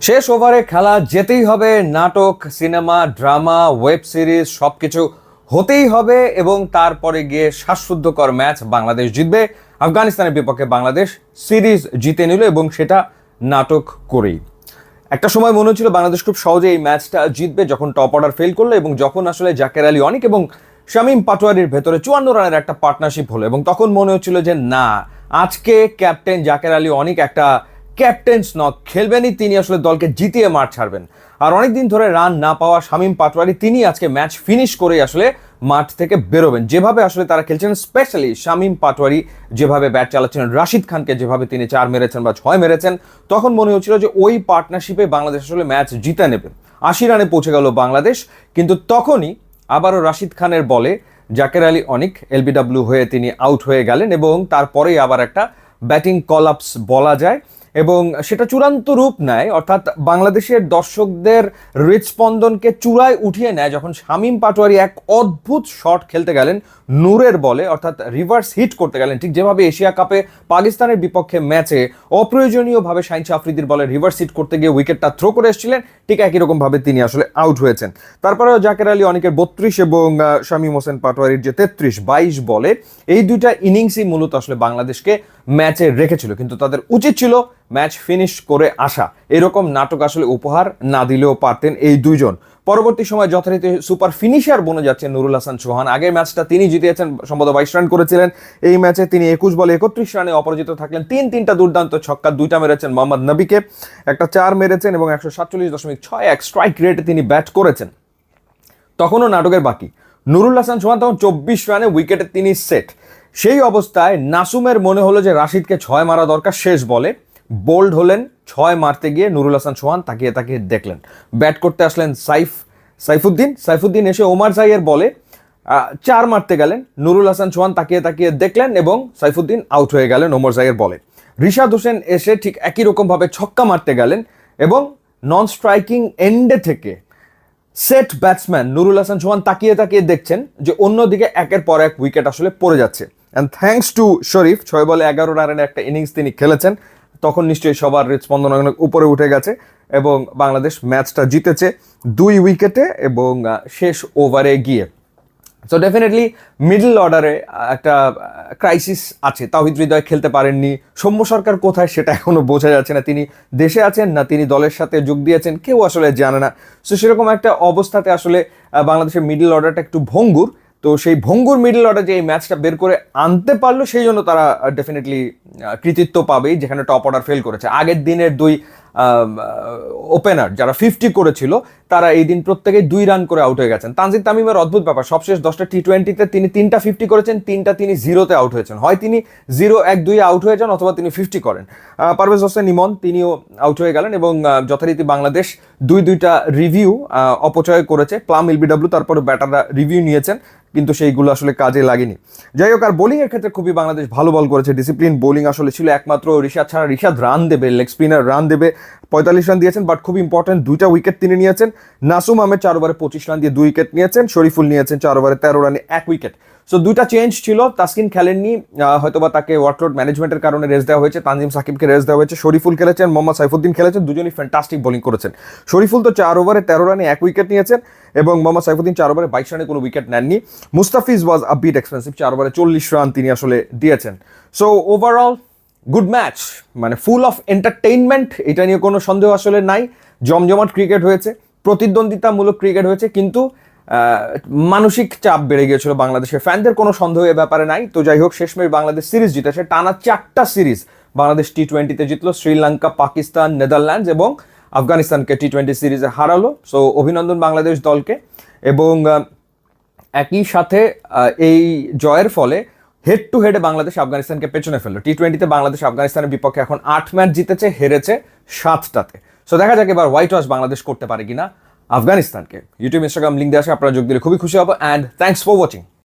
শেষ ওভারে খেলা যেতেই হবে, নাটক, সিনেমা, ড্রামা, ওয়েব সিরিজ সবকিছু হতেই হবে এবং তারপরে গিয়ে শ্বাসরুদ্ধকর ম্যাচ বাংলাদেশ জিতবে। আফগানিস্তানের বিপক্ষে বাংলাদেশ সিরিজ জিতে নিল এবং সেটা নাটক করেই। একটা সময় মনে হচ্ছিল বাংলাদেশ খুব সহজে এই ম্যাচটা জিতবে যখন টপ অর্ডার ফেল করলো এবং যখন আসলে জাকের আলী অনিক এবং শামীম পাটোয়ারির ভেতরে 54 রানের একটা পার্টনারশিপ হলো এবং তখন মনে হচ্ছিল যে না, আজকে ক্যাপ্টেন জাকের আলী অনিক একটা ক্যাপ্টেন্স নক খেলবেনই, তিনি আসলে দলকে জিতিয়ে মাঠ ছাড়বেন। আর অনেকদিন ধরে রান না পাওয়া শামীম পাটোয়ারি তিনি আজকে ম্যাচ ফিনিশ করেই আসলে মাঠ থেকে বেরোবেন। যেভাবে আসলে তারা খেলছেন, স্পেশালি শামীম পাটোয়ারি যেভাবে ব্যাট চালাচ্ছেন, রাশিদ খানকে যেভাবে তিনি 4 মেরেছেন বা 6 মেরেছেন, তখন মনে হচ্ছিল যে ওই পার্টনারশিপে বাংলাদেশ আসলে ম্যাচ জিতে নেবে। 80 রানে পৌঁছে গেল বাংলাদেশ, কিন্তু তখনই আবারও রাশিদ খানের বলে জাকের আলী অনিক এলবিডব্লিউ হয়ে তিনি আউট হয়ে গেলেন এবং তারপরেই আবার একটা ব্যাটিং কলাপস বলা যায় এবং সেটা চূড়ান্ত রূপ নেয়, অর্থাৎ বাংলাদেশের দর্শকদের হৃদস্পন্দনকে চূড়ায় উঠিয়ে নেয় যখন শামীম পাটোয়ারি এক অদ্ভুত শট খেলতে গেলেন নূরের বলে, অর্থাৎ রিভার্স হিট করতে গেলেন, ঠিক যেভাবে এশিয়া কাপে পাকিস্তানের বিপক্ষে ম্যাচে অপ্রয়োজনীয়ভাবে শাহিন আফ্রিদির বলে রিভার্স হিট করতে গিয়ে উইকেটটা থ্রো করে এসেছিলেন, ঠিক একই রকমভাবে তিনি আসলে আউট হয়েছেন। তারপরেও জাকের আলী অনিকের 32 এবং শামীম হোসেন পাটোয়ারির যে 33-22 বলে, এই দুইটা ইনিংসই মূলত আসলে বাংলাদেশকে ম্যাচে রেখেছিল, কিন্তু তাদের উচিত ছিল ম্যাচ ফিনিশ করে আসা। এরকম নাটক আসলে উপহার না দিলেও পারতেন এই দুইজন। পরবর্তী সময় যথারীতি সুপার ফিনিশার বনে যাচ্ছেন নুরুল হাসান সোহান। আগের ম্যাচটা তিনি জিতিয়েছেন, সম্ভবত 22 রান করেছিলেন। এই ম্যাচে তিনি 21 বলে 31 রানে অপরাজিত থাকলেন। তিনটা দুর্দান্ত ছক্কা, 2টা মেরেছেন মোহাম্মদ নবীকে, একটা 4 মেরেছেন এবং 147.61 স্ট্রাইক রেটে তিনি ব্যাট করেছেন। তখনও নাটকের বাকি। নুরুল হাসান সোহান তখন 24 রানে উইকেটে তিনি সেট। সেই অবস্থায় নাসুমের মনে হলো যে রাশিদকে 6 মারা দরকার শেষ বলে। বোল্ড হলেন, 6 মারতে গিয়ে নুরুল হাসান সোহান তাকিয়ে তাকিয়ে দেখলেন। ব্যাট করতে আসলেন সাইফুদ্দিন এসে ওমার জাইয়ের বলে 4 মারতে গেলেন। নুরুল হাসান সোহান তাকিয়ে তাকিয়ে দেখলেন এবং সাইফুদ্দিন আউট হয়ে গেলেন ওমর জাইয়ের বলে। রিশাদ হোসেন এসে ঠিক একই রকমভাবে ছক্কা মারতে গেলেন এবং নন স্ট্রাইকিং এন্ডে থেকে সেট ব্যাটসম্যান নুরুল হাসান সোহান তাকিয়ে তাকিয়ে দেখছেন যে অন্যদিকে একের পর এক উইকেট আসলে পড়ে যাচ্ছে। অ্যান্ড থ্যাঙ্কস টু শরীফ, 6 বলে 11 রানের একটা ইনিংস তিনি খেলেছেন। তখন নিশ্চয়ই সবার হৃদস্পন্দন অনেক উপরে উঠে গেছে এবং বাংলাদেশ ম্যাচটা জিতেছে 2 উইকেটে এবং শেষ ওভারে গিয়ে। সো ডেফিনেটলি মিডল অর্ডারে একটা ক্রাইসিস আছে। তাওহিদ হৃদয় খেলতে পারেননি, সৌম্য সরকার কোথায় সেটা এখনো বোঝা যাচ্ছে না, তিনি দেশে আছেন না তিনি দলের সাথে যোগ দিয়েছেন কেউ আসলে জানে না। সো সেরকম একটা অবস্থাতে আসলে বাংলাদেশের মিডল অর্ডারটা একটু ভঙ্গুর। তো সেই ভঙ্গুর মিডল অর্ডার যে এই ম্যাচটা বের করে আনতে পারলো, সেই জন্য তারা ডেফিনেটলি কৃতিত্ব পাবেই, যেখানে টপ অর্ডার ফেল করেছে। আগের দিনের 2 ওপেনার যারা 50 করেছিল তারা এই দিন প্রত্যেকেই 2 রান করে আউট হয়ে গেছেন। তানজিদ তামিমের অদ্ভুত ব্যাপার, সবশেষ 10টা টি20তে তিনি 3টা 50 করেছেন, 3টা তিনি 0-তে আউট হয়েছেন। হয় তিনি 0-1-2 আউট হয়ে যান অথবা তিনি 50 করেন। পারভেজ হোসেন ইমন তিনিও আউট হয়ে গেলেন এবং যথারীতি বাংলাদেশ 2টা রিভিউ অপচয় করেছে। প্লাম এলবিডব্লিউ তারপরে ব্যাটাররা রিভিউ নিয়েছেন, কিন্তু সেইগুলো আসলে কাজে লাগেনি। যাই হোক, আর বোলিংয়ের ক্ষেত্রে খুবই বাংলাদেশ ভালো বল করেছে। ডিসিপ্লিন বোলিং আসলে ছিল একমাত্র রিশাদ ছাড়া। রিশাদ রান দেবে, লেগ স্পিনার রান দেবে, 45 রান দিয়েছেন, বাট খুব ইম্পর্টেন্ট 2টা উইকেট তিনি নিয়েছেন। নাসুম আহমেদ 4 ওভারে 25 রান দিয়ে 2 উইকেট নিয়েছেন। শরীফুল নিয়েছেন 4 ওভারে 13 রানে 1 উইকেট। সো 2টা চেঞ্জ ছিল। তাসকিন খেলেননি, হয়তোবা তাকে ওয়ার্কলোড ম্যানেজমেন্টের কারণে রেস্ট দেওয়া হয়েছে। তানজিম সাকিবকে রেস্ট দেওয়া হয়েছে। শরীফুল খেলেছেন, মোহাম্মদ সাইফুদ্দিন খেলেছেন, দুজনই ফ্যান্টাস্টিক বোলিং করেছেন। শরীফুল তো 4 ওভারে 13 রানে 1 উইকেট নিয়েছেন এবং মোহাম্মদ সাইফুদ্দিন 4 ওভারে 22 রানে কোনো উইকেট নেননি। মুস্তাফিজ ওয়াজ আ বিট এক্সপেন্সিভ, 4 ওভারে 40 রান তিনি আসলে দিয়েছেন। সো ওভারঅল গুড ম্যাচ, মানে ফুল অফ এন্টারটেইনমেন্ট, এটা নিয়ে কোনো সন্দেহ আসলে নাই। জমজমাট ক্রিকেট হয়েছে, প্রতিদ্বন্দ্বিতামূলক ক্রিকেট হয়েছে, কিন্তু মানসিক চাপ বেড়ে গিয়েছিল বাংলাদেশের ফ্যানদের, কোনো সন্দেহ এ ব্যাপারে নাই। তো যাই হোক, শেষমেশ বাংলাদেশ সিরিজ জিতেছে। টানা 4টা সিরিজ বাংলাদেশ টি20তে জিতলো। শ্রীলঙ্কা, পাকিস্তান, নেদারল্যান্ডস এবং আফগানিস্তানকে টি20 সিরিজে হারালো। সো অভিনন্দন বাংলাদেশ দলকে। এবং একই সাথে এই জয়ের ফলে হেড টু হেডে বাংলাদেশ আফগানিস্তানকে পেছনে ফেললো। টি20তে বাংলাদেশ আফগানিস্তানের বিপক্ষে এখন 8 ম্যাচ জিতেছে, হেরেছে 7টাতে। সো দেখা যাক এবার হোয়াইট ওয়াশ বাংলাদেশ করতে পারে কিনা আফগানিস্তানকে। ইউটিউব, ইনস্টাগ্রাম লিঙ্ক দিয়ে আসে, আপনারা যোগ দিলে খুবই খুশি হবো। And thanks for watching.